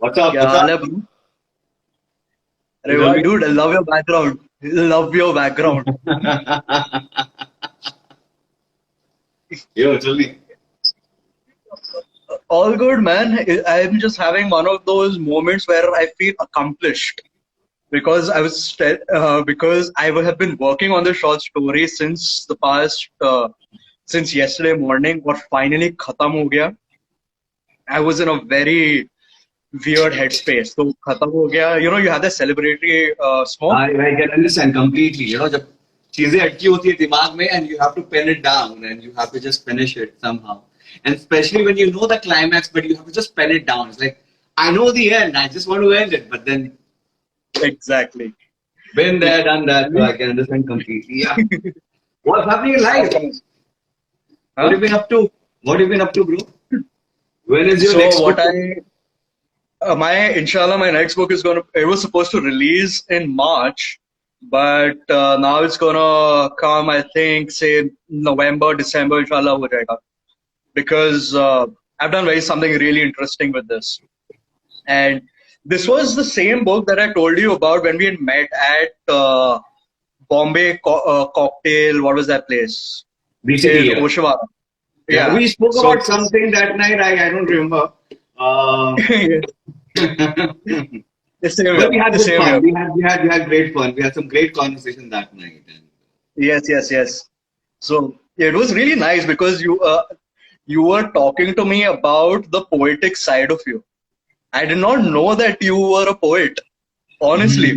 What's up? क्या What's हाल up? है bro? अरे You वाह alright? dude, I love your background. Love your background. Yo, tell me. All good, man. I'm just having one of those moments where I feel accomplished because because I have been working on the short story since the past since yesterday morning. और finally खत्म हो गया. I was in a very weird headspace. So खत्म हो गया. You know, you have the celebratory smoke. I can understand completely. जब चीजें अटकी होती है दिमाग में and you have to pen it down and you have to just finish it somehow. And especially when you know the climax, but you have to just pen it down. It's like, I know the end. I just want to end it. But then, Exactly. been there, done that. So I can understand completely. Yeah. What's happening in life? What Huh? have you been up to? What have you been up to, bro? When is your So next what book? my next book is it was supposed to release in March, but now it's gonna come, I think, say November, December, inshallah, ho jayega. Because I've done something really interesting with this. And this was the same book that I told you about when we had met at Bombay Cocktail, what was that place? BCT, In yeah. Oshawa. Yeah, Yeah. we spoke So about something that night. I don't remember. the same But year, we had the good same fun. year. We had great fun. We had some great conversation that night. And Yes, yes, yes. So it was really nice because you were talking to me about the poetic side of you. I did not know that you were a poet. Honestly,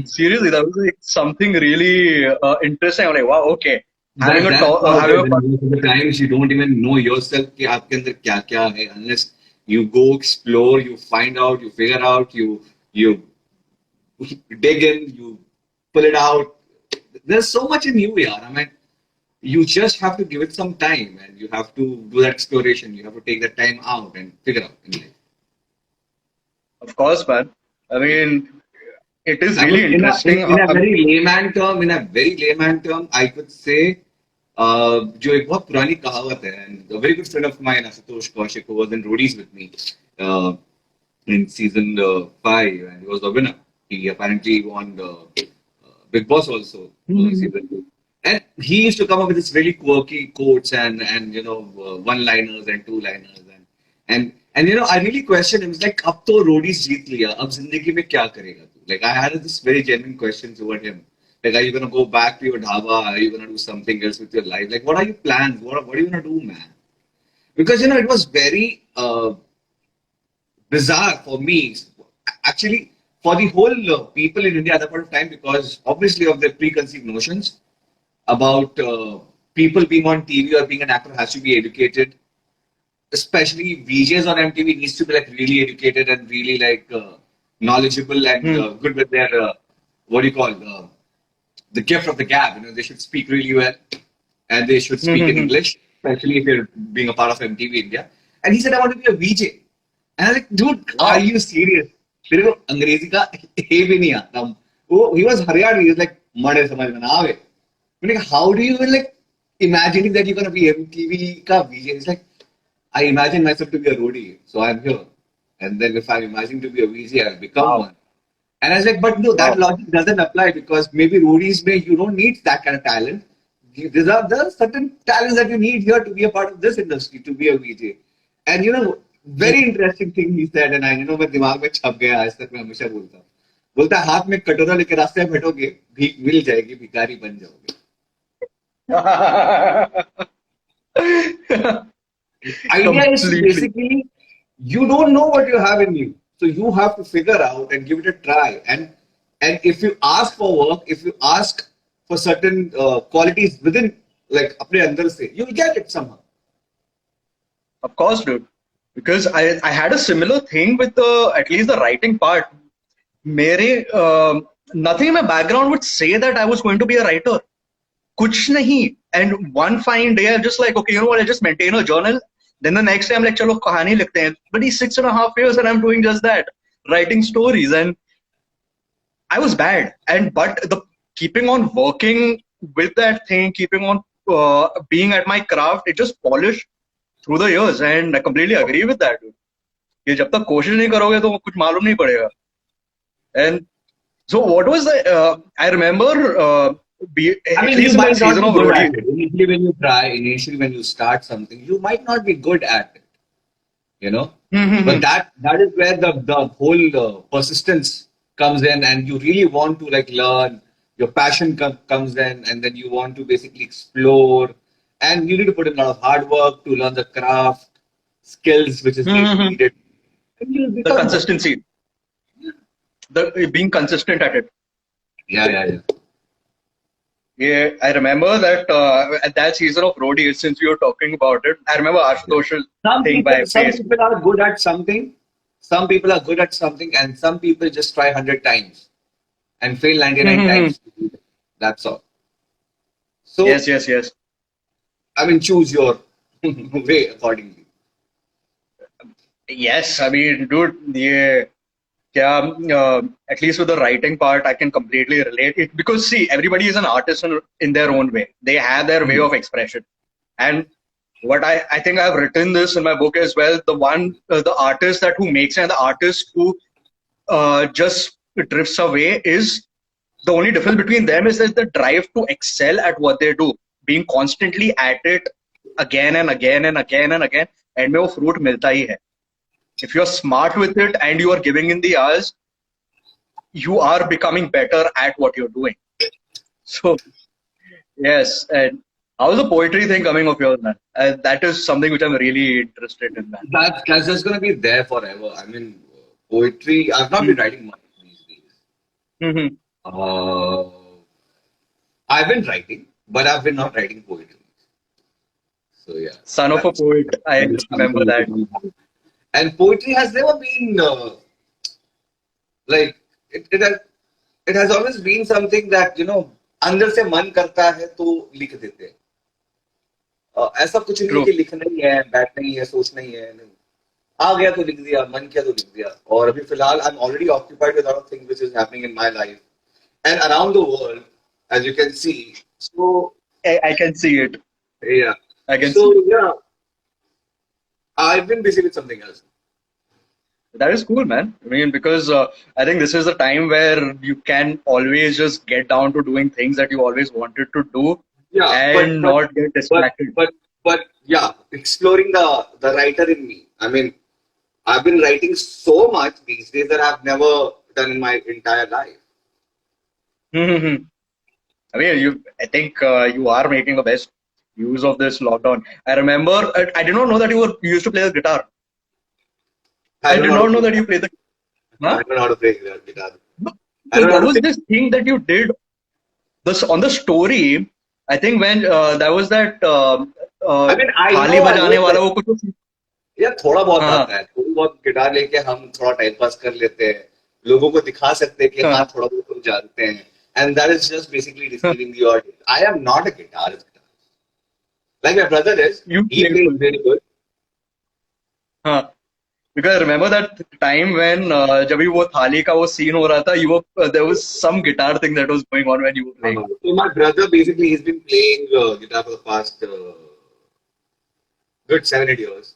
seriously, that was like something really interesting. I'm like, wow, okay. Having a that's talk, how it having is. a And most of the times you don't even know yourself कि आपके अंदर क्या है unless you go explore, you find out, you figure out, you dig in, you pull it out. There's so much in you, yaar. I mean, you just have to give it some time and you have to do that exploration. You have to take that time out and figure out in life. of course, man. I mean, it is I really mean, interesting. in a very layman term, I could say, जो एक बहुत पुरानी कहावत है, and a very good friend of mine, Ashutosh Kaushik, who was in Roadies with me in season 5, and he was the winner. He apparently won the Big Boss also season 2. And he used to come up with this really quirky quotes and one-liners and two-liners and I really questioned him. It's like, अब तो Roadies जीत लिया, अब जिंदगी में क्या करेगा तू? Like I had this very genuine question toward him. Like, are you gonna go back to your dhaba? Are you gonna do something else with your life? Like, what are your plans? What are you gonna do, man? Because it was very bizarre for me, actually, for the whole people in India at that point of time, because obviously of their preconceived notions about people being on TV or being an actor has to be educated, especially VJs on MTV needs to be like really educated and really like knowledgeable and Hmm, good with their what do you call the gift of the gab. They should speak really well and they should hmm, speak hmm, in hmm. English, especially if you're being a part of MTV India. And he said, I want to be a VJ. And I was like, dude, are Wow. you serious? तेरे को अंग्रेजी का ए भी नहीं आता वो he was Haryani, he was like मरे समझ में ना आवे मैंने कहा how do you like imagining that you're gonna be MTV का VJ? It's like I imagine myself to be a roadie, so I'm here. And then if I'm imagining to be a VJ, I'll become Wow. one. And I was like, but no, that Wow. logic doesn't apply because maybe roadies may you don't need that kind of talent. There are certain talents that you need here to be a part of this industry, to be a VJ. And very interesting thing he said, and I मैं दिमाग में छप गया आज तक मैं हमेशा बोलता हूँ बोलता है, हाथ में कटोरा लेके रास्ते में बैठोगे भीख मिल जाएगी भिखारी बन जाओगे idea is to Completely. basically you don't know what you have in you, so you have to figure out and give it a try. And if you ask for work, if you ask for certain qualities within like अपने अंदर से, you'll get it somehow. Of course, dude. Because I had a similar thing with the at least the writing part. मेरे nothing in my background would say that I was going to be a writer. कुछ नहीं. And one fine day, I'm just like, okay, you know what? I just maintain a journal. Then the next day, I'm like, चलो कहानी लिखते हैं. But it's 6.5 years, and I'm doing just that, writing stories. And I was bad. And but the keeping on working with that thing, keeping on being at my craft, it just polished through the years. And I completely agree with that, dude. कि जब तक कोशिश नहीं करोगे तो कुछ मालूम नहीं पड़ेगा. And so what was the I remember I at mean, you least in my might not season be of good roadie. at it. Initially, when you try, initially when you start something, you might not be good at it, you know. But that is where the whole persistence comes in, and you really want to like learn. Your passion comes in, and then you want to basically explore, and you need to put in a lot of hard work to learn the craft, skills which is needed, and you'll The become one. consistency, the being consistent at it. Yeah, yeah, yeah. Yeah, I remember that at that season of roadie, since we were talking about it, I remember Ashutosh's thing by Some face. people are good at something. Some people are good at something, and some people just try 100 times and fail 99 times. That's all. So, Yes, yes, yes. I mean, choose your way accordingly. Yes, I mean, dude, yeah, yeah, at least with the writing part, I can completely relate it because see, everybody is an artist in their own way. They have their way of expression. And what I think I've written this in my book as well. The artist that who makes it and the artist who just drifts away is the only difference between them is that the drive to excel at what they do, being constantly at it again and again and again and again. And में वो fruit मिलता ही है. If you're smart with it and you are giving in the hours, you are becoming better at what you're doing. So yes, and how's the poetry thing coming of yours, man? That is something which I'm really interested in, man. That's just going to be there forever. I mean, poetry, I've not been writing much these days. Mm-hmm. Uh, I've been writing, but I've been not writing poetry. So, yeah, Son of a that's poet, I that is remember something which that. is on hand. And poetry has never been like it it has always been something that अंदर से मन करता है तो लिख देते हैं. ऐसा कुछ नहीं है True. कि लिखना ही है, बैठना ही है, सोचना ही है. नहीं, आ गया तो लिख दिया, मन किया तो लिख दिया. और अभी फिलहाल I am already occupied with lot of things which is happening in my life and around the world as you can see. So I can see it. Yeah, I can so see it. Yeah, I have been busy with something else. That is cool, man. I mean, because I think this is a time where you can always just get down to doing things that you always wanted to do Yeah, and not get but distracted. but yeah, exploring the writer in me. I mean, I've been writing so much these days that I've never done in my entire life. Mm-hmm. I mean, I think you are making the best use of this lockdown. I remember, I did not know that you used to play the guitar. I I don't did know how not to know play. that you play the. I Huh? don't know how to play the guitar. No. I So don't know there how to was sing. this thing that you did this on the story. I think when there was that I mean, थाली I know बजाने वाला that. वो कुछ. यार थोड़ा बहुत हाँ आता है, थोड़ी बहुत गिटार लेके हम थोड़ा टाइम पास कर लेते हैं, लोगों को दिखा सकते हैं कि हाँ हाँ थोड़ा बहुत हम जानते हैं. And that is just basically deceiving the audience. I am not a guitarist. Like my brother is, you he played plays full. very good. हाँ because I remember that time when जब भी वो थाली का वो scene हो रहा था you were there was some guitar thing that was going on when you were playing. So my brother basically he's been playing guitar for the past good 7 8 years.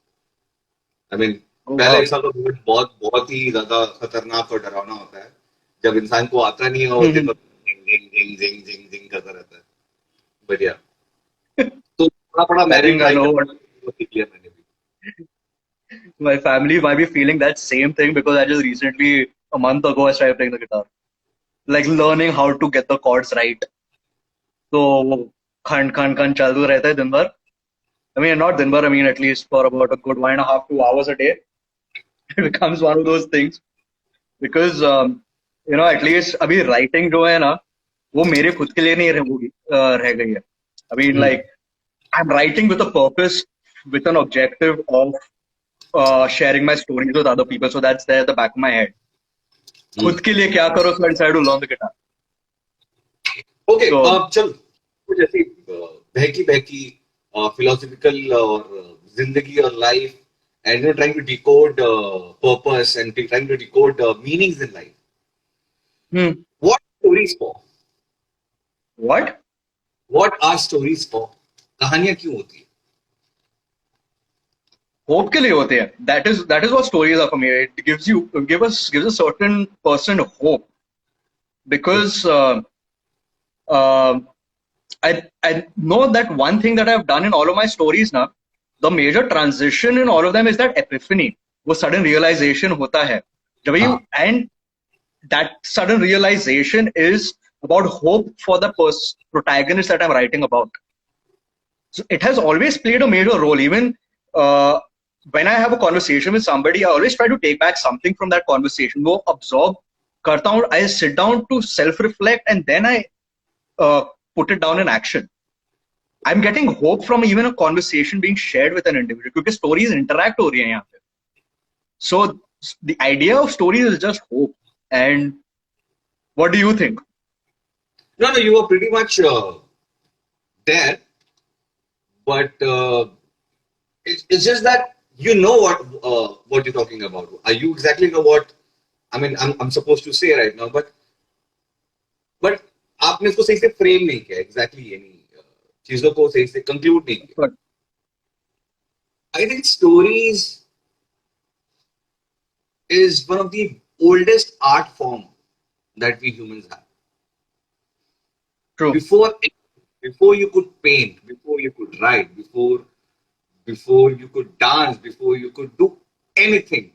I mean, Oh पहले wow. एक साल तो बहुत बहुत ही ज्यादा खतरनाक और डरावना होता है जब इंसान को आता नहीं है और दिन भर जिंग जिंग जिंग जिंग जिंग करता रहता है. बढ़िया. तो थोड़ा थोड़ा I मैं भी think I ट्राई know कर what रहा हूँ, सीख लिया मैंने भी. my family might be feeling that same thing because I just recently a month ago I started playing the guitar. Like learning how to get the chords right. So खंड खंड खंड चालू रहता है दिन भर. I mean not दिन भर, I mean at least for about a good 1.5 2 hours a day. It becomes one of those things because at least अभी writing जो है ना वो मेरे खुद के लिए नहीं रह गई है. I mean like I'm writing with a purpose, with an objective of sharing my stories with other people. So that's there at the back of my head. खुद के लिए क्या करो, so I decided to learn the guitar. Okay, So चल कुछ ऐसी बहकी बहकी philosophical और जिंदगी और life and trying to decode purpose and trying to decode meanings in life. What stories for? what? What are stories for? कहानियां क्यों होती है? होप के लिए होते हैं. That is what stories are for me. It gives a certain person hope True. because uh, I know that one thing that I've done in all of my stories now, the major transition in all of them is that epiphany, वो sudden realization होता है. जब हाँ. and that sudden realization is about hope for the protagonist that I'm writing about. So it has always played a major role. Even uh, when I have a conversation with somebody, I always try to take back something from that conversation. वो absorb करता हूँ. I sit down to self-reflect and then I put it down in action. I'm getting hope from even a conversation being shared with an individual because stories interact हो रही हैं यहाँ पे. So the idea of stories is just hope. And what do you think? No, no, you were pretty much there, but it's just that you know what you're talking about. You exactly know what I mean. I'm supposed to say right now, but आपने उसको सही से frame नहीं किया exactly यानी चीजों को सही से कंक्लूड नहीं किया. But, I think stories is one of the oldest art form that we humans have. true. Before before you could paint, before you could write, before you could dance, before you could do anything,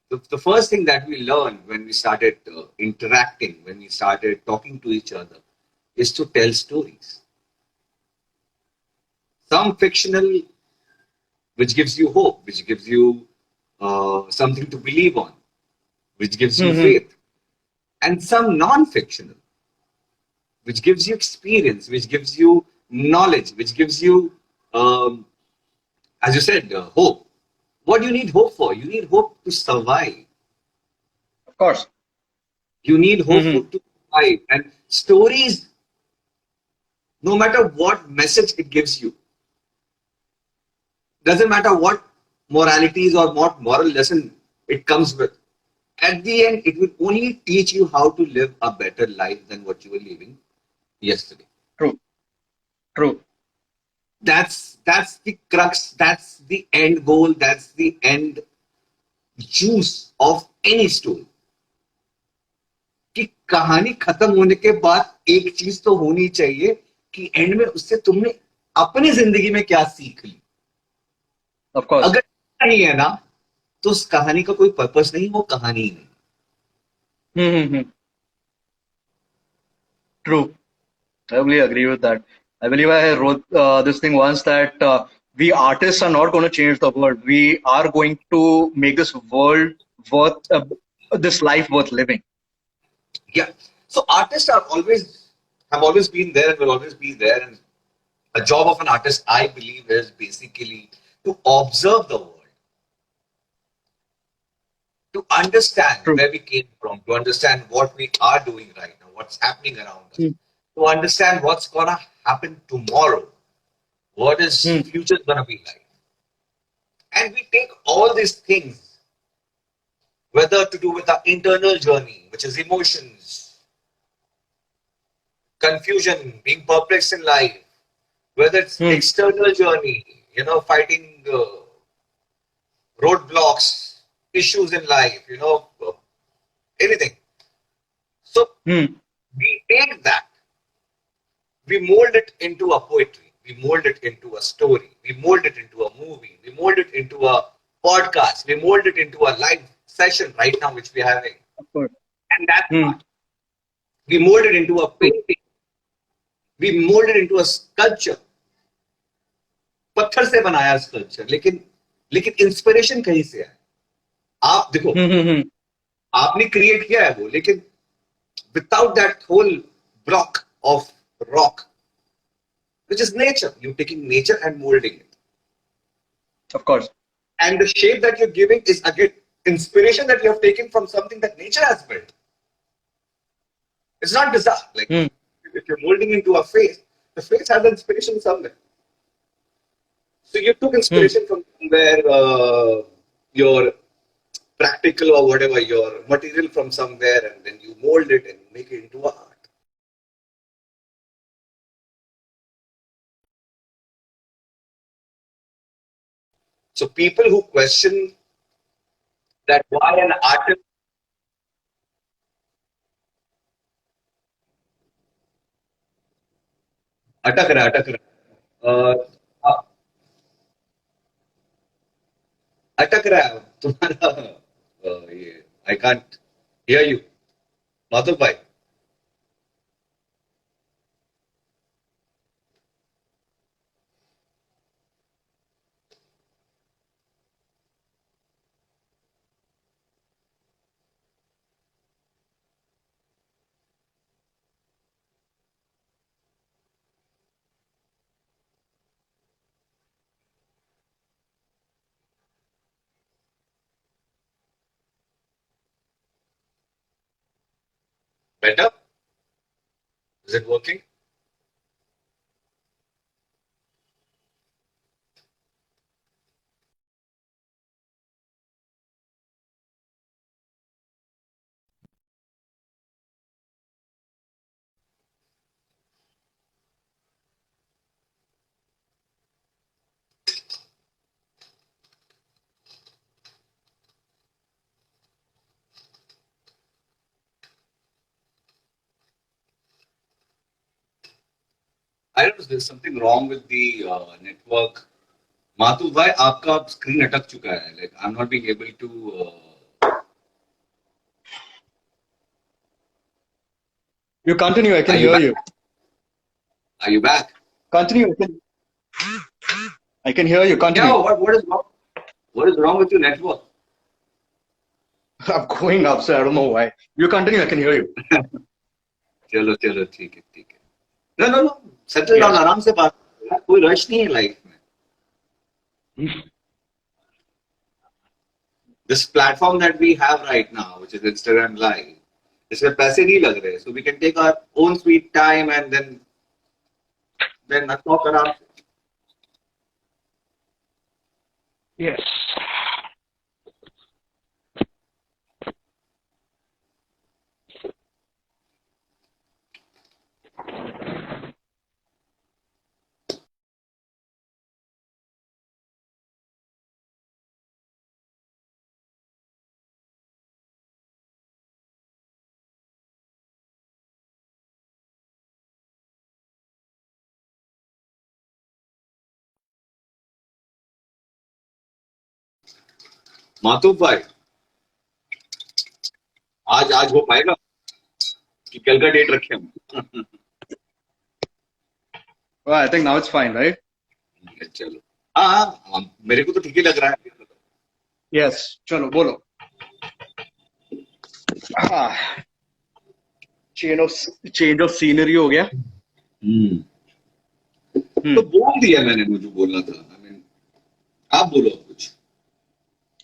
the first thing that we learned when we started interacting, when we started talking to each other, is to tell stories. Some fictional, which gives you hope, which gives you something to believe on, which gives you Mm-hmm. faith, and some non-fictional, which gives you experience, which gives you knowledge, which gives you, as you said, hope. What do you need hope for? You need hope to survive. Of course. You need hope Mm-hmm. to survive. And stories, no matter what message it gives you, doesn't matter what moralities or what moral lesson it comes with. At the end, it will only teach you how to live a better life than what you were living yesterday. True. True. That's the crux. That's the end goal. That's the end juice of any story. कि कहानी खत्म होने के बाद एक चीज तो होनी चाहिए कि एंड में उससे तुमने अपनी जिंदगी में क्या सीख ली. Of course. अगर नहीं है ना तो उस कहानी का कोई पर्पस नहीं, वो कहानी ही नहीं. Mm-hmm. True. I really agree with that. I believe I wrote this thing once that we artists are not going to change the world. We are going to make this world this life worth living. Yeah. So artists are always have always been there and will always be there. And a job of an artist, I believe, is basically to observe the world, to understand True. where we came from, to understand what we are doing right now, what's happening around us, Mm. to understand what's gonna happen tomorrow, what is Mm. future gonna be like. And we take all these things, whether to do with our internal journey, which is emotions, confusion, being perplexed in life, whether it's Mm. external journey, fighting roadblocks, issues in life, anything. So Mm. we take that, we mold it into a poetry, we mold it into a story, we mold it into a movie, we mold it into a podcast, we mold it into a live session right now, which we're having. Of course. And that's Mm. art. We mold it into a True. painting, we mold it into a sculpture. पत्थर से बनाया sculpture, लेकिन inspiration कहीं से है. आप देखो, Mm-hmm. आपने क्रिएट किया है वो, लेकिन without that whole block of rock, which is nature, you're taking nature and molding it, Of course. and the shape that you're giving is again inspiration that you have taken from something that nature has built. It's not bizarre. Like Mm. if you're molding into a face, the face has inspiration somewhere. So you took Mm. inspiration from somewhere, your practical or whatever, your material from somewhere, and then you mold it and make it into art. So people who question that why an artist अटक रहा अटक रहा है तुम्हारा ये I can't hear you Madhur भाई better is it working I don't know there something wrong with the network Madhur भाई आपका स्क्रीन अटक चुका है like I am not being able to You continue. I can are you hear back you. are you back Continue. I can hear you. yeah Continue. what is wrong with your network I'm going up, so I don't know why. You continue. I can hear you. चलो चलो ठीक है no no no settle down Yes. आराम से बात करो यार, कोई रश नहीं है लाइफ में this platform that we have right now which is Instagram live इसमें पैसे नहीं लग रहे so we can take our own sweet time and then talk around Yes. मातूब भाई आज हो पाएगा कि कल का डेट रखे हम Well, I think now it's fine, right? चलो हाँ मेरे को तो ठीक ही लग रहा है Yes. चलो बोलो. Ah, change of scenery हो गया. तो बोल दिया मैंने मुझे बोलना था आई मीन आप बोलो कुछ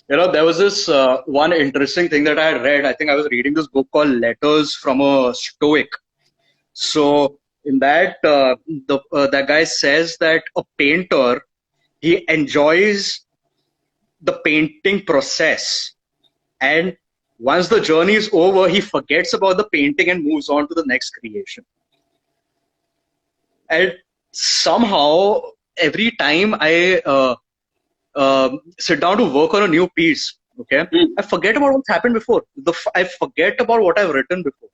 You know, there was this one interesting thing that I had read. I think I was reading this book called Letters from a Stoic. So in that, that guy says that a painter, he enjoys the painting process, and once the journey is over, he forgets about the painting and moves on to the next creation. And somehow, every time I sit down to work on a new piece, okay, I forget about what's happened before. I forget about what I've written before.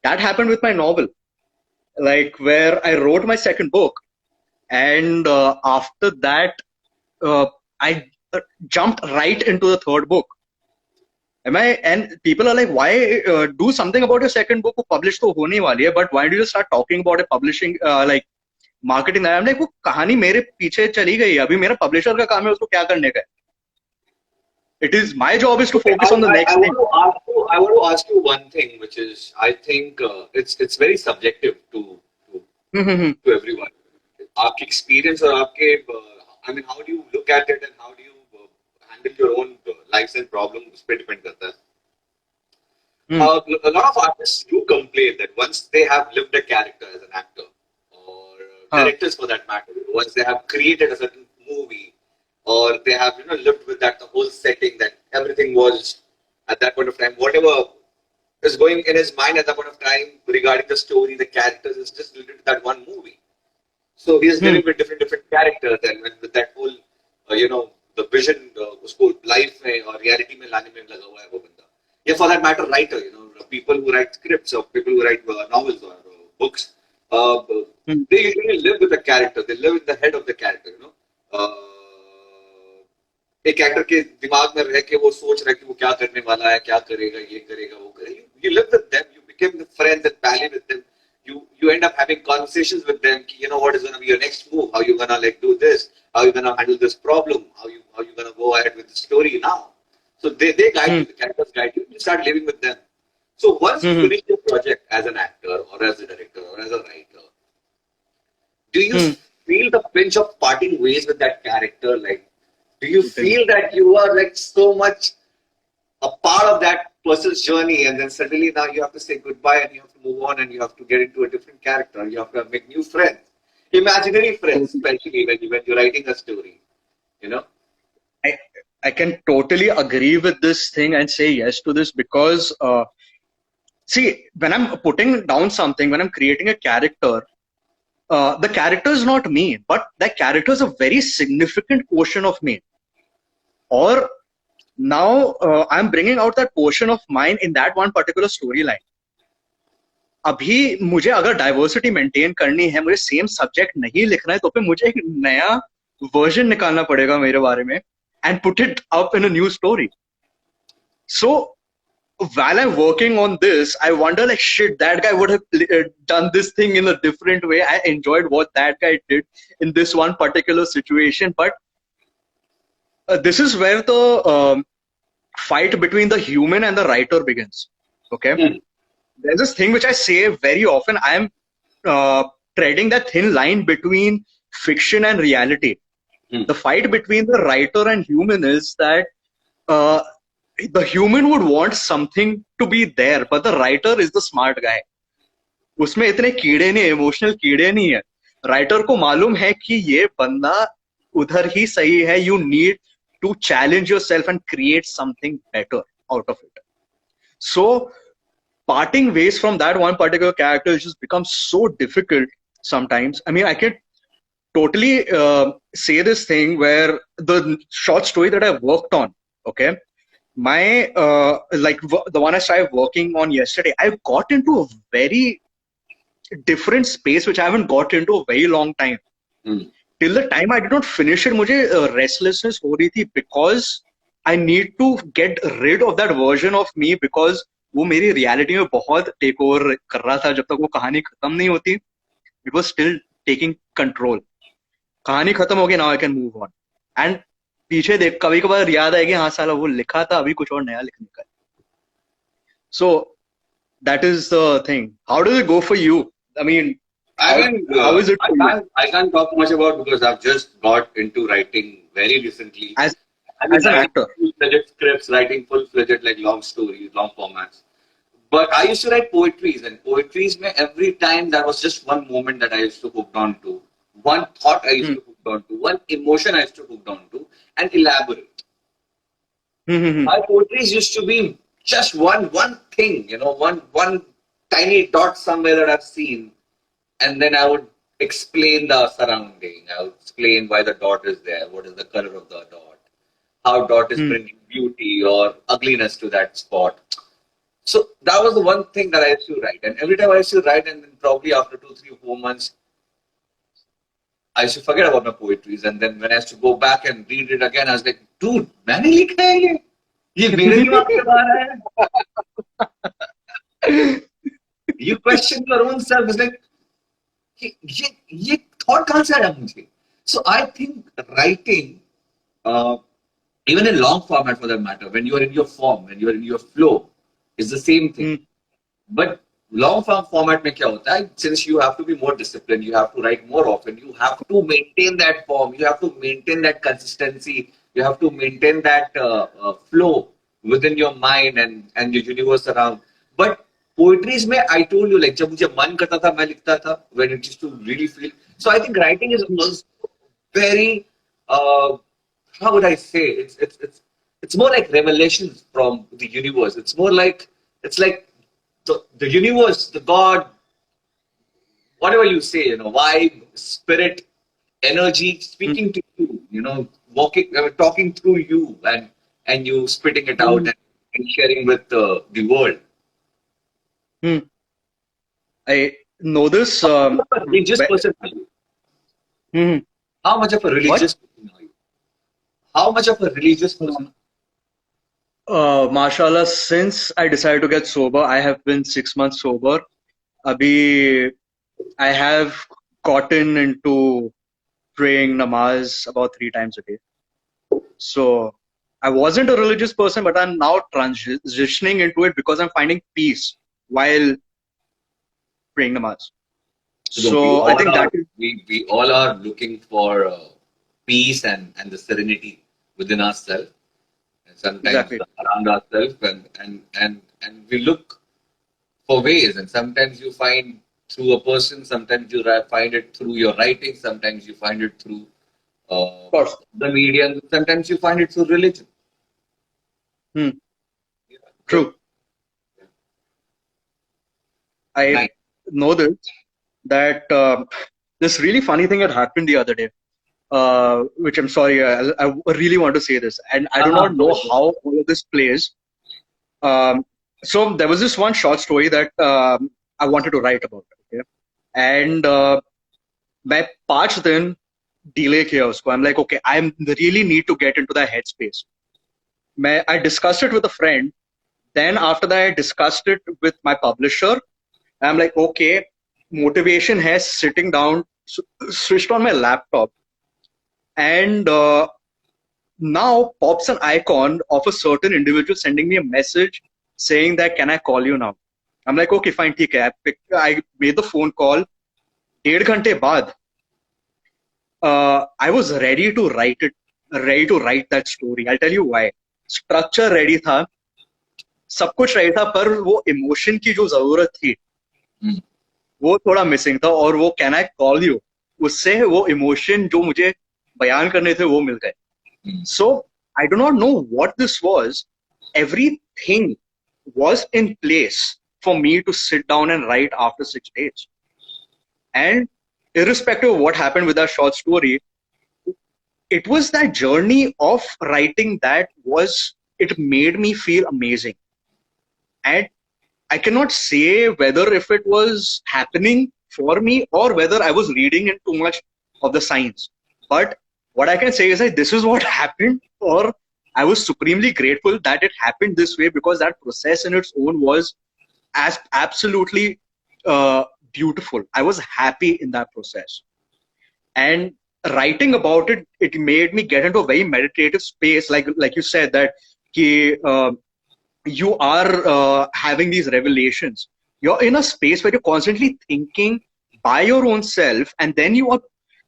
That happened with my novel, like where I wrote my second book, and after that, I jumped right into the third book. Am I? And people are like, why do something about your second book? वो publish तो होने वाली है, but why do you start talking about it publishing like marketing? I'm like, वो कहानी मेरे पीछे चली गई. अभी मेरा publisher का काम है उसको क्या करने का है. It is my job is to focus on the next thing. I want to ask you one thing, which is I think it's very subjective to everyone. आपकी experience और आपके I mean how do you look at it and how do you handle your own lives and problems उस पे depend करता है. A lot of artists do complain that once they have lived a character as an actor or directors for that matter, once they have created a certain movie or they have lived with that the whole setting that everything was at that point of time whatever is going in his mind at that point of time regarding the story the characters is just related to that one movie so he is living with different characters and with that whole the vision उसको life में और reality में लाने में लगा हुआ है वो बंदा. Yeah, for that matter, writer, people who write scripts or people who write novels or books, they usually live with the character. They live in the head of the character. एक actor के दिमाग में रह के वो सोच रहा है कि वो क्या करने वाला है, क्या करेगा, ये करेगा, वो करेगा. You live with them, you become the friends and pally with them. You end up having conversations with them. What is going to be your next move? How you gonna do this? How you gonna handle this problem? How you gonna go ahead with the story now? So they guide you. The characters guide you. You start living with them. So once you finish your project as an actor or as a director or as a writer, do you feel the pinch of parting ways with that character? Like, do you feel that you are like so much a part of that person's journey, and then suddenly now you have to say goodbye and you have to move on and you have to get into a different character? You have to make new friends, imaginary friends, especially when you're writing a story. I can totally agree with this thing and say yes to this because see, when I'm putting down something, when I'm creating a character, the character is not me, but that character is a very significant portion of me. Or now I'm bringing out that portion of mine in that one particular storyline. अभी मुझे अगर diversity maintain करनी है, मुझे same subject नहीं लिखना है, तो फिर मुझे एक नया वर्जन निकालना पड़ेगा मेरे बारे में and put it up in a new story. So while I'm working on this, I wonder like, shit, that guy would have done this thing in a different way. I enjoyed what that guy did in this one particular situation. But this is where the fight between the human and the writer begins. Okay. There's this thing which I say very often. I am treading that thin line between fiction and reality. The fight between the writer and human is that the human would want something to be there, but the writer is the smart guy. उसमें इतने कीड़े नहीं, emotional कीड़े नहीं है. Writer को मालूम है कि ये बंदा उधर ही सही है. You need to challenge yourself and create something better out of it. So parting ways from that one particular character just becomes so difficult sometimes. I mean, I can totally say this thing where the short story that I worked on, okay, my like the one I started working on yesterday, I got into a very different space which I haven't got into a very long time. Till the time I did not finish it, मुझे restlessness हो रही थी because I need to get rid of that version of me because वो मेरी reality में बहुत take over कर रहा था. जब तक वो कहानी खत्म नहीं होती, it was still taking control. कहानी खत्म हो गई, now I can move on. And पीछे देख कभी कभार याद आएगी, हाँ साला वो लिखा था, अभी कुछ और नया लिखने का. So that is the thing. How does it go for you? I mean, how is it for you? I can't talk much about because I've just got into writing very recently. As an actor. Full-fledged scripts, writing full-fledged like long stories, long formats. But I used to write poetries, and poetries mein every time there was just one moment that I used to hook on to. One thought I used to hook on to, one emotion I used to hook on to, and elaborate. My poetries used to be just one thing, one tiny dot somewhere that I've seen, and then I would explain the surrounding. I would explain why the dot is there, what is the color of the dot, how dot is bringing beauty or ugliness to that spot. So that was the one thing that I used to write, and every time I used to write, and then probably after 2, 3, 4 months, I used to forget about my poetries, and then when I used to go back and read it again, I was like, dude, मैंने लिखा है ये? ये मेरे दिमाग से बाहर है? You question your own self. It's like, ये thought कहाँ से आया मुझे? So I think writing, even in long format for that matter, when you are in your form, when you are in your flow, is the same thing. But long form format में क्या होता है? Since you have to be more disciplined, you have to write more often, you have to maintain that form, you have to maintain that consistency, you have to maintain that flow within your mind and your universe around. But poetries में, I told you, like जब मुझे मन करता था मैं लिखता था, when it used to really feel. So I think writing is also very how would I say? It's more like revelations from the universe. It's more like the universe, the God, whatever you say, vibe, spirit, energy speaking to you, talking through you and you spitting it out Hmm. and sharing with the world. Hmm. I know this. How much of a religious person are you? Hmm. How much of a religious What? person are you? How much of a religious person? Mashallah, since I decided to get sober, I have been 6 months sober. Abhi, I have gotten into praying namaz about 3 times a day. So I wasn't a religious person, but I'm now transitioning into it because I'm finding peace while praying namaz. No, we So I all think are that is we all are looking for peace and the serenity within ourselves and sometimes exactly. around ourselves and we look for ways and sometimes you find through a person, sometimes you find it through your writing, sometimes you find it through Of uh, course. the media, and sometimes you find it through religion. Hmm. Yeah, good, True. I nice. know this that this really funny thing had happened the other day. Which I'm sorry, I really want to say this, and I do Uh-huh, not go know ahead, go ahead. how all of this plays. So there was this one short story that I wanted to write about. Okay, and मैं 5 दिन delay किया उसको. I'm like, okay, I really need to get into that headspace. I discussed it with a friend. Then after that, I discussed it with my publisher. I'm like, okay, motivation has sitting down, switched on my laptop, and now pops an icon of a certain individual sending me a message saying that can I call you now? I'm like, okay, fine, ठीक है. I made the phone call. 1.5 घंटे बाद, I was ready to write that story. I'll tell you why. Structure ready था, सब कुछ ready था, पर वो emotion की जो जरूरत थी, Hmm, वो थोड़ा मिसिंग था, और वो कैन आई कॉल यू, उससे वो इमोशन जो मुझे बयान करने थे वो मिल गए. hmm, So I do not know what this was. Everything was in place for me to sit down and write after 6 days. And irrespective of what happened with that short story, it was that journey of writing that was, it made me feel amazing. And I cannot say whether if it was happening for me or whether I was reading in too much of the science. But what I can say is that this is what happened, or I was supremely grateful that it happened this way, because that process in its own was as absolutely beautiful. I was happy in that process. And writing about it, it made me get into a very meditative space. Like you said that he, you are having these revelations. You're in a space where you're constantly thinking by your own self, and then you are,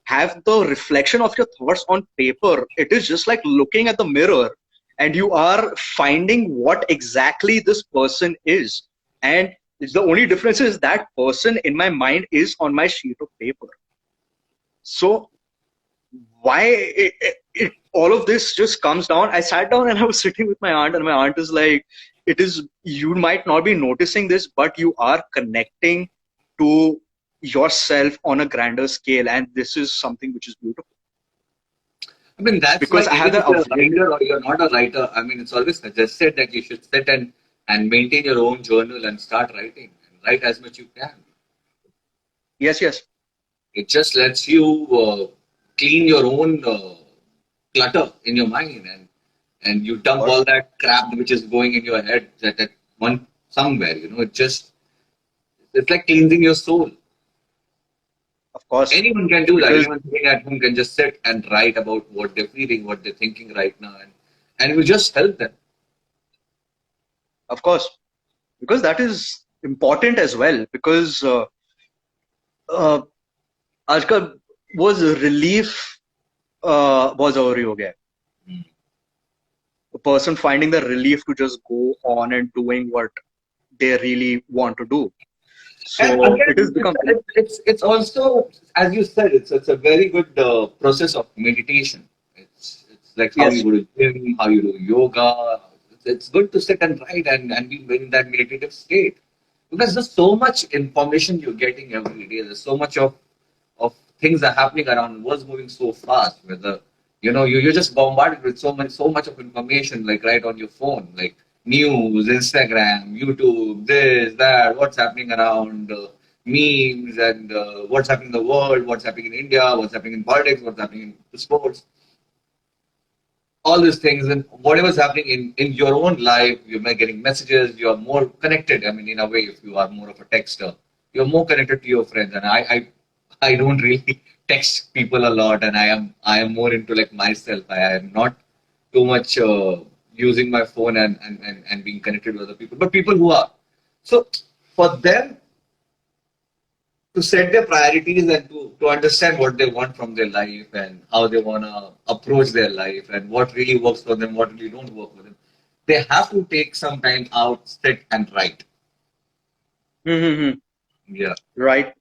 have the reflection of your thoughts on paper. It is just like looking at the mirror, and you are finding what exactly this person is. And the only difference is that person in my mind is on my sheet of paper. So why all of this just comes down. I sat down and I was sitting with my aunt, and my aunt is like, it is, you might not be noticing this, but you are connecting to yourself on a grander scale, and this is something which is beautiful, I mean, that's why because I even have that if you're a awareness. writer or you're not a writer, I mean, it's always suggested that you should sit and maintain your own journal and start writing and write as much you can. Yes, yes, It just lets you clean your own clutter in your mind and you of dump all course, that crap which is going in your head that one somewhere, it just it's like cleansing your soul. of course, Anyone can do that. because Anyone sitting at home can just sit and write about what they're feeling, what they're thinking right now, and it will just help them. of course, because that is important as well, because uh, आजकल was relief बहुत जरूरी हो गया है. A person finding the relief to just go on and doing what they really want to do. And So it has again, become it's also, as you said, it's a very good process of meditation. It's like how you yes, go to gym, how you do yoga. It's good to sit and write and be in that meditative state because there's so much information you're getting every day. There's so much of things are happening around. The world's moving so fast. Whether You know, you're just bombarded with so much of information, like right on your phone, like news, Instagram, YouTube, this, that, what's happening around, memes, and what's happening in the world, what's happening in India, what's happening in politics, what's happening in sports, all these things, and whatever's happening in your own life, you're getting messages, you're more connected. I mean, in a way, if you are more of a texter, you're more connected to your friends. And I don't really text people a lot, and I am more into like myself. I am not too much using my phone and being connected with other people, but people who are. So for them to set their priorities and to understand what they want from their life and how they want to approach their life and what really works for them, what really don't work for them. They have to take some time out, sit and write. Mm-hmm. Yeah. Right.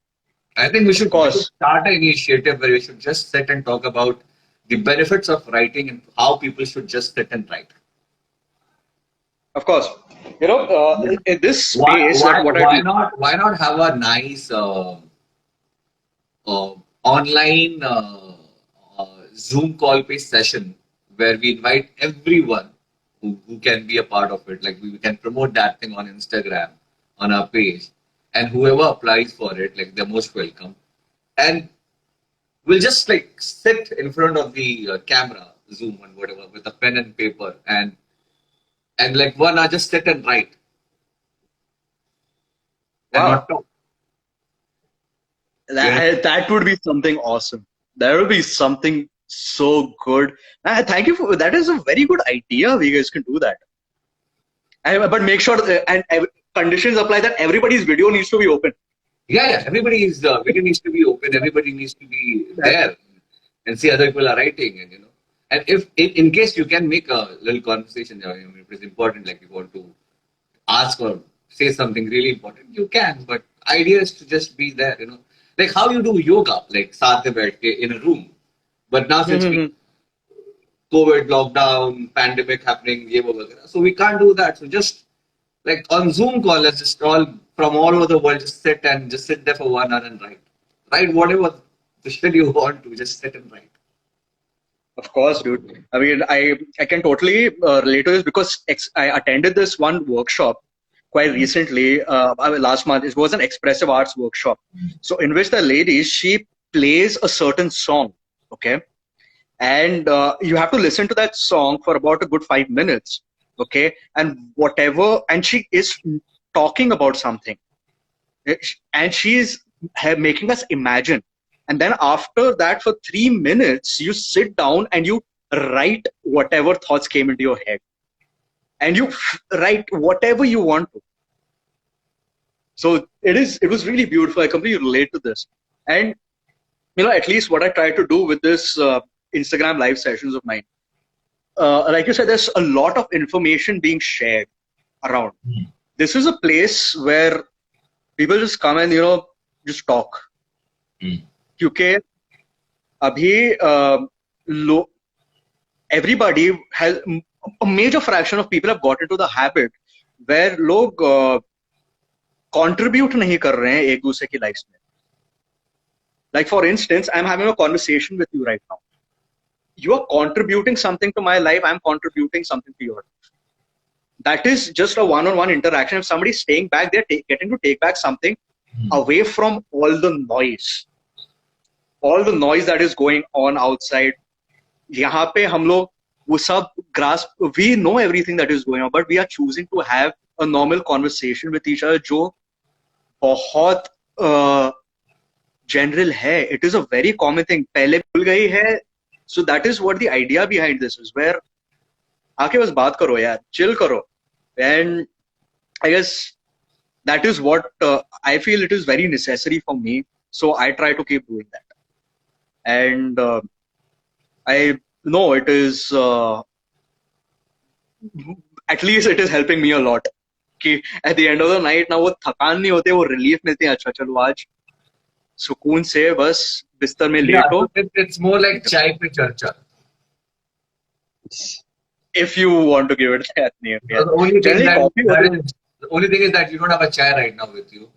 I think Of we should course. start an initiative where we should just sit and talk about the benefits of writing and how people should just sit and write. Of course. You know, Yeah. in this Why, space, why, that what I why do. not, why not have a nice online Zoom call based session where we invite everyone who can be a part of it. Like we can promote that thing on Instagram, on our page, and whoever applies for it, like they're most welcome. And we'll just like sit in front of the camera, Zoom and whatever, with a pen and paper, and like 1 hour just sit and write and not Wow. talk. You know? That would be something awesome. That would be something so good. Thank you for that. Is a very good idea. We guys can do that. But make sure conditions apply that everybody's video needs to be open. Yeah, yeah. Everybody's video needs to be open. Everybody needs to be there and see other people are writing, and and if in case you can make a little conversation, if it's important, like you want to ask or say something really important, you can. But idea is to just be there, like how you do yoga, like साथ में बैठ के in a room. But now since we Mm-hmm. COVID lockdown, pandemic happening, ये वो वगैरह, so we can't do that. So just like on Zoom call, let's just all from all over the world just sit there for 1 hour and write whatever the shit you want to, just sit and write. Of course, dude. I mean, I can totally relate to this because I attended this one workshop quite recently. Last month. It was an expressive arts workshop. So in which the lady, she plays a certain song. Okay. And you have to listen to that song for about a good 5 minutes. Okay. And whatever, and she is talking about something. And she's making us imagine. And then after that, for 3 minutes, you sit down and you write whatever thoughts came into your head, and you write whatever you want to. So it was really beautiful. I completely relate to this. And at least what I try to do with this Instagram live sessions of mine, like you said, there's a lot of information being shared around. This is a place where people just come and just talk. क्योंकि अभी everybody has a major fraction of people have got into the habit where लोग contribute नहीं कर रहे हैं एक दूसरे की lives में. Like for instance, I'm having a conversation with you right now. You are contributing something to my life. I'm contributing something to your life. That is just a one-on-one interaction. If somebody's staying back, they're getting to take back something away from all the noise. All the noise that is going on outside. यहाँ पे हम लोग वो सब grasp, we know everything that is going on, but we are choosing to have a normal conversation with each other जो बहुत general है. It is a very common thing. पहले भूल गई है. So that is what the idea behind this is, where आके बस बात करो यार, chill करो. And I guess that is what I feel it is very necessary for me. So I try to keep doing that. And I know it is, at least it is helping me a lot. कि at the end of the night ना वो थकान नहीं होते, वो relief मिलती है. अच्छा चलो आज सुकून से बस बिस्तर में Yeah, लेटो. so it's more like chai pe charcha. If you want to give it that name, yeah. The only thing Generally, coffee होती है. the only thing is that you don't have a chai right now with you,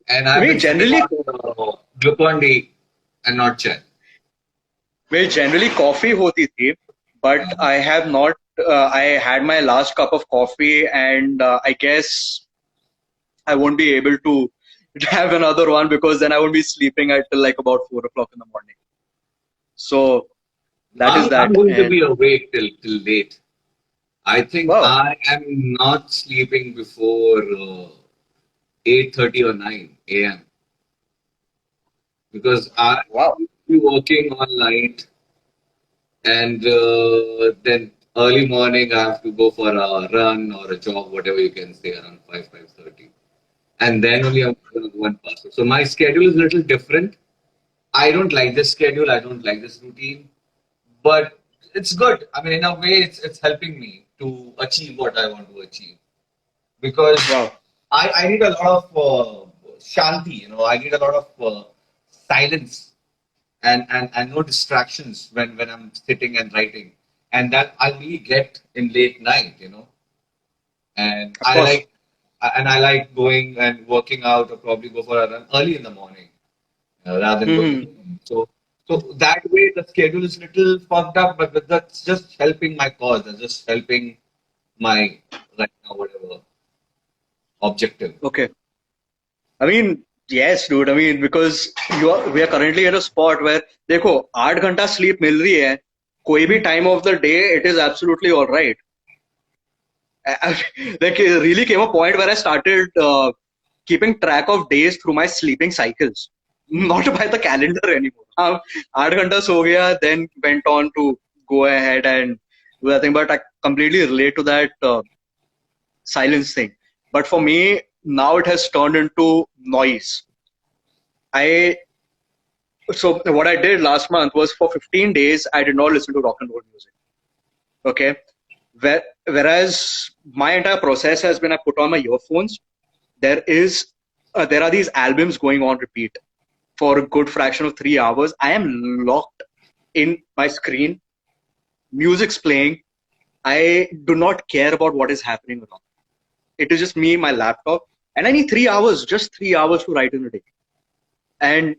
and I've We been sitting generally on Glucon-D and not chai. Well, generally coffee hoti thi, but I have not. I had my last cup of coffee, and I guess I won't be able to have another one because then I won't be sleeping until like about 4 o'clock in the morning. So that is I'm that. going to And be awake till late. I think wow, I am not sleeping before 8:30 or 9 a.m. because I wow, will be working all night, and then early morning I have to go for a run or a jog, whatever you can say, around 5:30, and then only I'm going to go and pass it. So my schedule is a little different. I don't like this schedule. I don't like this routine, but it's good. I mean, in a way, it's helping me to achieve what I want to achieve because wow. I need a lot of shanti. I need a lot of silence and no distractions when I'm sitting and writing, and that I really get in late night. And Of course. I like going and working out or probably go for a run early in the morning rather than Hmm. working. So that way the schedule is little fucked up, but that's just helping my cause. That's just helping my right now whatever objective. Okay. I mean, yes, dude. I mean, because we are currently at a spot where, देखो, 8 घंटा sleep मिल रही है, कोई भी time of the day, it is absolutely all right. Like, it really came a point where I started keeping track of days through my sleeping cycles, not by the calendar anymore. 8 घंटा सो गया, then went on to go ahead and do that thing. But I completely relate to that silence thing. But for me, now it has turned into noise. I So what I did last month was for 15 days I did not listen to rock and roll music. Okay, whereas my entire process has been I put on my earphones. There are these albums going on repeat for a good fraction of 3 hours. I am locked in my screen, music's playing. I do not care about what is happening around. It is just me, my laptop, and I need 3 hours, just 3 hours to write in a day. And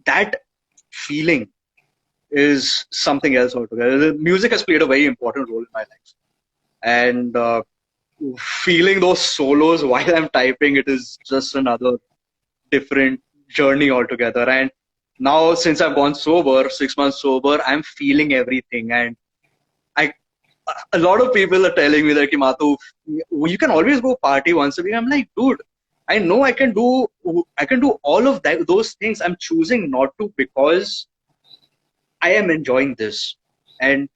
that feeling is something else altogether. The music has played a very important role in my life. And feeling those solos while I'm typing, it is just another different journey altogether. And now, since I've gone sober, 6 months sober, I'm feeling everything. And I, a lot of people are telling me that, "Ki, Matu, you can always go party once a week." I'm like, dude, I know I can do all of that, those things. I'm choosing not to because I am enjoying this. And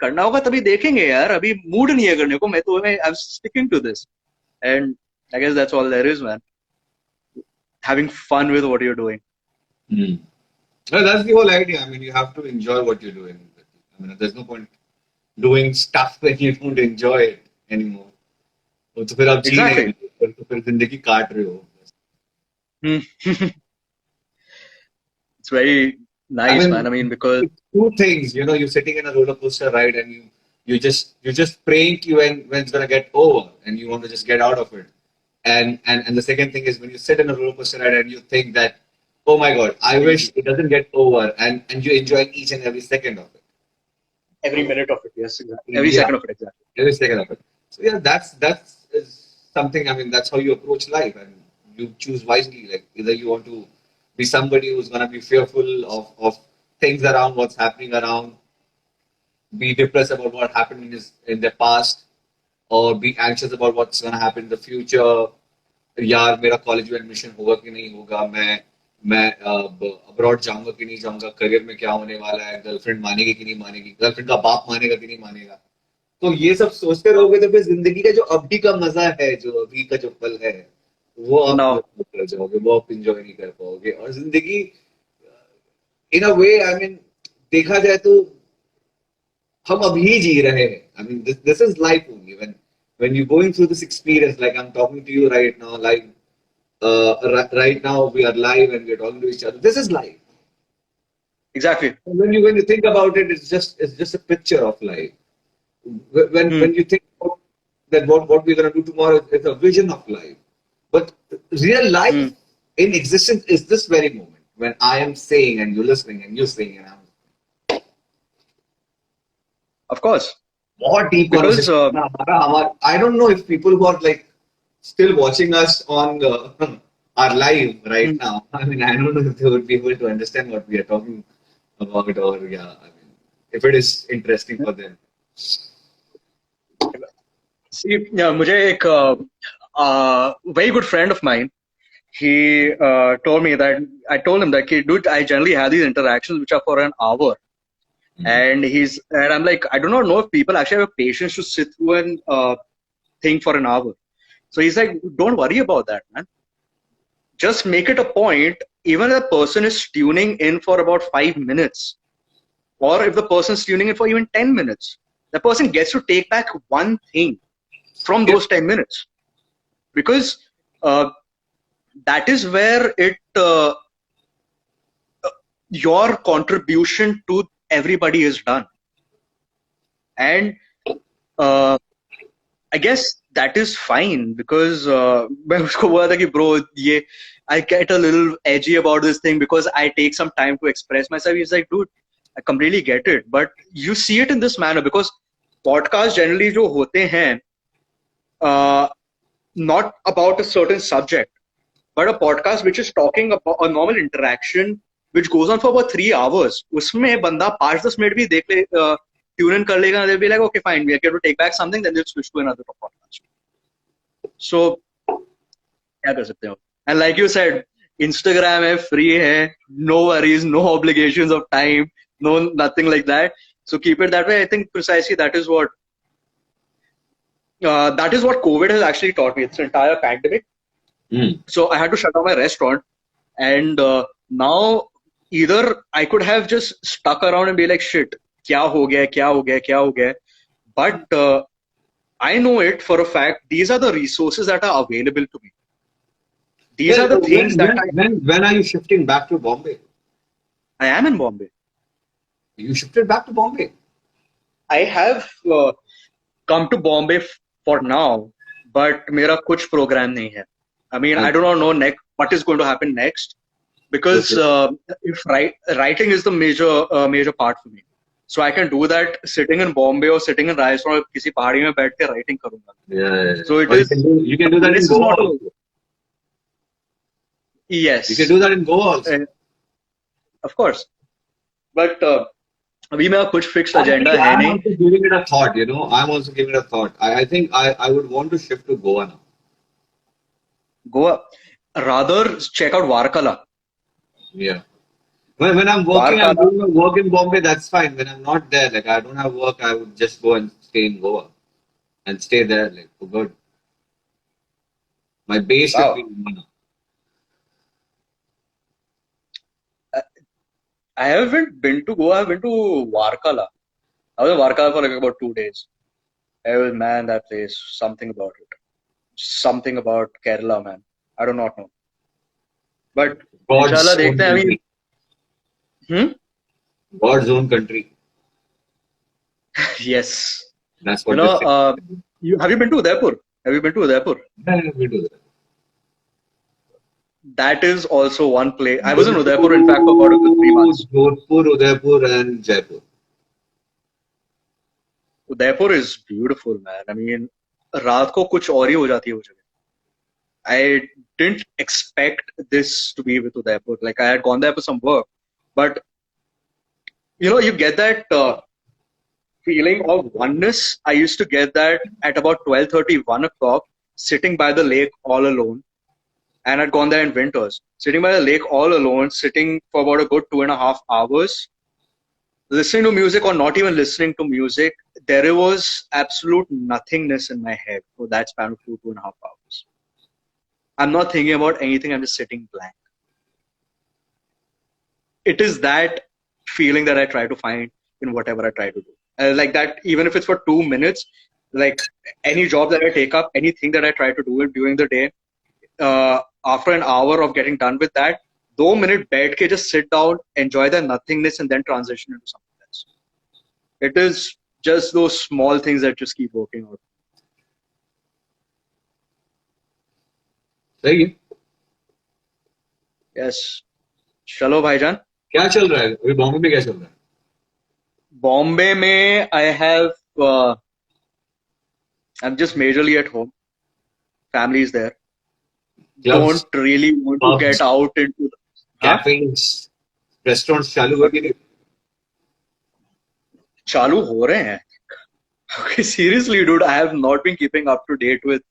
करना होगा तभी देखेंगे यार, अभी mood नहीं है करने को, मैं तो I'm sticking to this. And I guess that's all there is, man. Having fun with what you're doing. Hmm. Well, that's the whole idea. I mean, you have to enjoy what you're doing. I mean, there's no point doing stuff when you don't enjoy it anymore. तो फिर आप जी नहीं Exactly. रहे हो, तो फिर जिंदगी काट रहे हो. Hmm. It's very I nice, man. I mean, mean, because it's two things. You're sitting in a roller coaster ride, and you just praying ki when it's gonna get over, and you want to just get out of it. And the second thing is when you sit in a roller coaster ride and you think that, oh my God, I wish it doesn't get over, and you enjoy each and every second of it. every minute of it, yes, exactly. Every Yeah, second of it, exactly. every second of it. So yeah, that's is something. I mean, that's how you approach life, and you choose wisely. Like either you want to be somebody who's gonna be fearful of things around, what's happening around, be depressed about what happened in the past, or be anxious about what's gonna happen in the future. यार मेरा college में admission होगा कि नहीं होगा, मैं abroad जाऊंगा कि नहीं जाऊंगा, करियर में क्या होने वाला है, गर्लफ्रेंड मानेगी कि नहीं मानेगी, गर्लफ्रेंड का बाप मानेगा कि नहीं मानेगा. तो ये सब सोचते रहोगे तो फिर जिंदगी का जो अभी का मजा है, जो अभी का जो पल है, वो आप No, मिस कर जाओगे, वो आप इंजॉय नहीं कर पाओगे. और जिंदगी इन अ वे, आई मीन, देखा जाए तो हम अभी जी रहे हैं. I mean this is life only when you're going through this experience, like I'm talking to you right now, like right now we are live and we're talking to each other. This is life. exactly. When you think about it, it's just a picture of life. When Hmm. you think about that what we're gonna do tomorrow, it's a vision of life. But real life Hmm. in existence is this very moment. when I am saying and you're listening and you're saying and I'm Of course, बहुत deep because conversation ना हमारा हमारा I don't know if people who are like still watching us on our live right hmm, now. I mean, I don't know if they would be able to understand what we are talking about, or yeah, I mean, if it is interesting for them. see, yeah, मुझे एक very good friend of mine, he told me that I told him that, "Okay, dude, I generally have these interactions which are for an hour." And I'm like, I do not know if people actually have patience to sit through an thing for an hour. So he's like, don't worry about that, man. Just make it a point. Even if the person is tuning in for about 5 minutes, or if the person is tuning in for even 10 minutes, the person gets to take back one thing from Yeah. those 10 minutes, because that is where your contribution to everybody is done. And uh, I guess that is fine, because मैं उसको बोला था कि bro ये I get a little edgy about this thing because I take some time to express myself. He's like, dude, I completely get it, but you see it in this manner because podcasts generally जो होते हैं uh, not about a certain subject, but a podcast which is talking about a normal interaction which goes on for about 3 hours. उसमें बंदा 5-10 minute भी देख ले, tune in कर लेगा, they'll be like, okay, fine, we are going to take back something, then they'll switch to another podcast. So क्या कर सकते हो? And like you said, Instagram है, free है, no worries, no obligations of time, no nothing like that. So keep it that way. I think precisely that is what COVID has actually taught me. It's an entire pandemic. Mm. So I had to shut down my restaurant, and now either I could have just stuck around and be like, shit, क्या हो गया, क्या हो गया, क्या हो गया. But I know it for a fact. These are the resources that are available to me. These are Well, the things that when are you shifting back to Bombay? I am in Bombay. You shifted back to Bombay. I have come to Bombay for now, but मेरा कुछ program नहीं है. I mean, I do not know next what is going to happen next, because Okay. if writing is the major part for me, so I can do that sitting in Bombay or sitting in Rajasthan or किसी पहाड़ी में बैठ के writing करूँगा. Yeah. So it Or is, you can the do that in place is Goa not a, also. You can yes, do that in Goa also. of course, but अभी मेरा कुछ fixed agenda है I'm नहीं. also giving it a thought, you know. I'm also giving it a thought. I think I would want to shift to Goa now. Goa, rather check out Varkala. Yeah. When I'm working, I'm Varkala, doing my work in Bombay, that's fine. When I'm not there, like I don't have work, I would just go and stay in Goa and stay there, like for good. My base should be wow. in Goa. I haven't been to Goa. I've been to Varkala. I was in Varkala for like about 2 days. I was, man, that place, something about it. Something about Kerala, man. I do not know. But inshallah, God's देखते own हैं. I mean, country. hmm? God's own country. Yes. That's You what they know, say. have you been to Udaipur? Have you been to Udaipur? Yeah, we do that. That is also one place. I was in Been Udaipur, in fact, for about a good 3 months. to Jodhpur, Udaipur, and Jaipur. Udaipur is beautiful, man. I mean, रात को कुछ और ही हो जाती है वो जगह. I didn't expect this to be with Udaipur. Like I had gone there for some work, but you get that feeling of oneness. I used to get that at about 12:30, 1 o'clock, sitting by the lake all alone. And I'd gone there in winters, sitting by the lake all alone, sitting for about a good 2.5 hours, listening to music or not even listening to music. There was absolute nothingness in my head for that span of 2.5 hours. I'm not thinking about anything. I'm just sitting blank. It is that feeling that I try to find in whatever I try to do. Like that, even if it's for 2 minutes, like any job that I take up, anything that I try to do during the day, after an hour of getting done with that, 2 minute बैठ के just sit down, enjoy the nothingness, and then transition into something else. It is just those small things that just keep working out. Thank you. Yes. चलो भाईजान. क्या चल रहा है अभी बॉम्बे में, क्या चल रहा है? बॉम्बे में I have I'm just majorly at home. Family is there. Clubs, Don't really want to get pubs, out into. क्या? कैफेज, रेस्टोरेंट्स चालू है कि नहीं? चालू हो रहे हैं. Okay, seriously, dude, I have not been keeping up to date with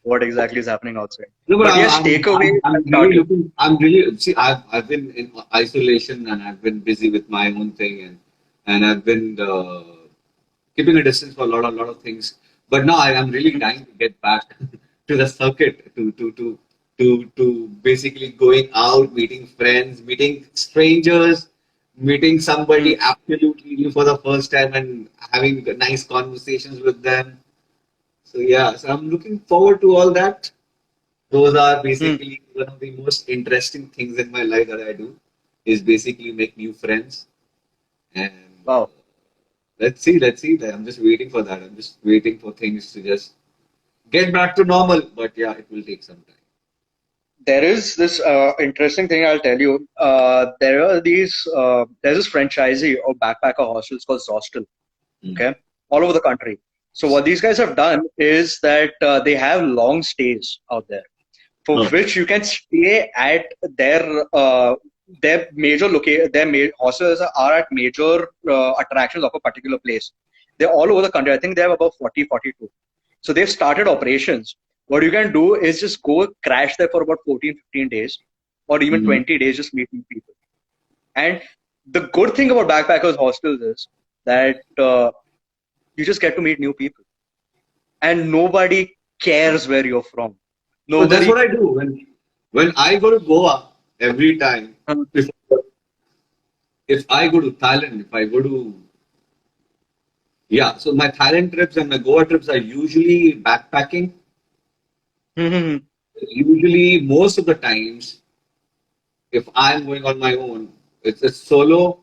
what exactly is happening outside. No, but But yes, takeaway I'm has really started. looking. I'm really see. I've been in isolation and I've been busy with my own thing and I've been keeping a distance for a lot of things. But now I am really dying to get back to the circuit to basically going out, meeting friends, meeting strangers, meeting Hmm. somebody absolutely new for the first time and having nice conversations with them. So yeah, so I'm looking forward to all that. Those are Hmm. basically one of the most interesting things in my life that I do is basically make new friends. And Wow. let's see that. I'm just waiting for that. I'm just waiting for things to just get back to normal. But yeah, it will take some time. There is this interesting thing I'll tell you. There's this franchisee of backpacker hostels called Zostel. Mm. Okay, all over the country. So what these guys have done is that they have long stays out there, for Oh. which you can stay at their hostels are at major attractions of a particular place. They're all over the country. I think they have about 40, 42. So they've started operations. What you can do is just go crash there for about 14, 15 days or even Mhm. 20 days, just meeting people. And the good thing about backpackers hostels is that you just get to meet new people and nobody cares where you're from. So that's Nobody. what I do when I go to Goa every time. If, if I go to Thailand, if I go to yeah, so my Thailand trips and my Goa trips are usually backpacking. Usually, most of the times, if I'm going on my own, it's a solo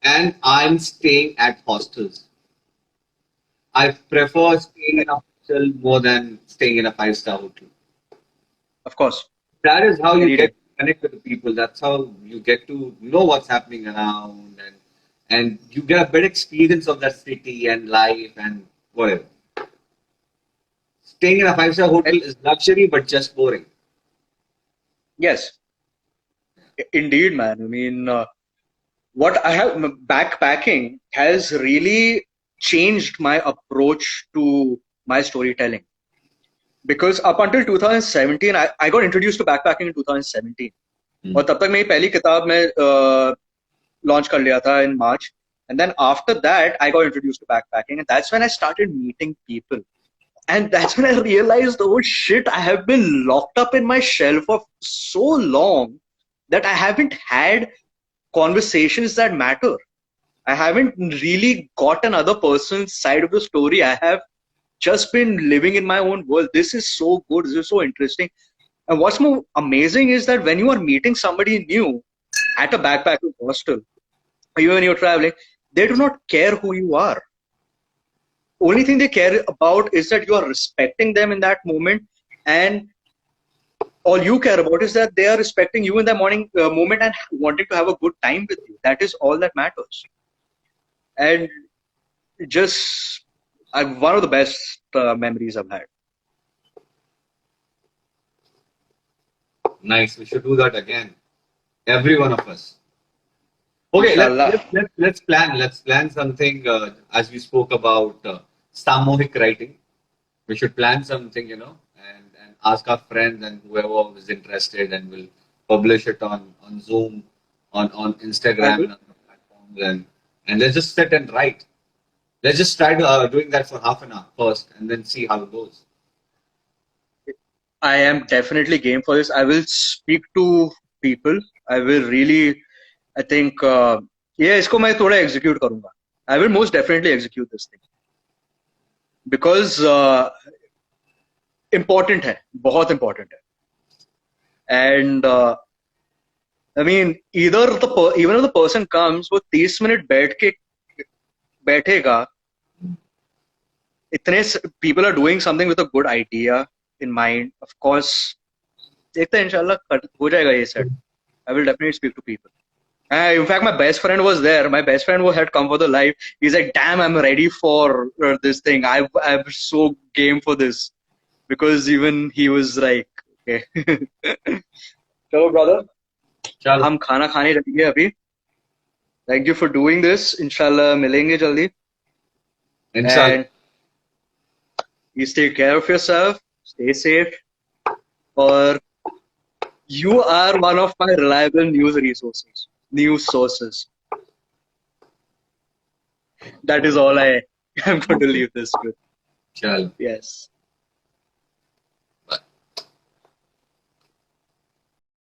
and I'm staying at hostels. I prefer staying in a hostel more than staying in a five-star hotel. Of course, That is how you any get day. to connect with the people. That's how you get to know what's happening around and you get a better experience of that city and life and whatever. Staying in a five-star And hotel is luxury but just boring. yes, indeed, man. I mean, what I have backpacking has really changed my approach to my storytelling. Because up until 2017, I got introduced to backpacking in 2017. Hmm. और तब तक मेरी पहली किताब मैं launch कर लिया था in March. And then after that, I got introduced to backpacking, and that's when I started meeting people. And that's when I realized, oh shit, I have been locked up in my shell for so long that I haven't had conversations that matter. I haven't really got another person's side of the story. I have just been living in my own world. This is so good. This is so interesting. And what's more amazing is that when you are meeting somebody new at a backpacker hostel, or even when you're traveling, they do not care who you are. Only thing they care about is that you are respecting them in that moment, and all you care about is that they are respecting you in that morning moment and wanting to have a good time with you. That is all that matters. And just one of the best memories I've had. Nice. We should do that again. Every one of us. Okay, Inshallah. let's plan. Let's plan something as we spoke about samohik writing. We should plan something, and ask our friends and whoever is interested, and we'll publish it on Zoom, on I Instagram will. and other platforms, and let's just sit and write. Let's just try to, doing that for half an hour first, and then see how it goes. I am definitely game for this. I will speak to people. I will really, I think, yeah, इसको मैं थोड़ा execute करूँगा. I will most definitely execute this thing because important है, बहुत important है. And I mean, even if the person comes, वो 30 minute बैठेगा. इतने people are doing something with a good idea in mind. Of course, देखते हैं इंशाल्लाह हो जाएगा ये set. I will definitely speak to people. In fact, my best friend was there. My best friend who had come for the live. He's like, "Damn, I'm ready for this thing. I'm so game for this." Because even he was like, "Okay, चलो brother, चल हम खाना खाने जाएंगे अभी. Thank you for doing this. Inshallah, मिलेंगे जल्दी. इंशाल्लाह And please take care of yourself. Stay safe. Or you are one of my reliable news sources. That is all I am going to leave this with. चल Yes.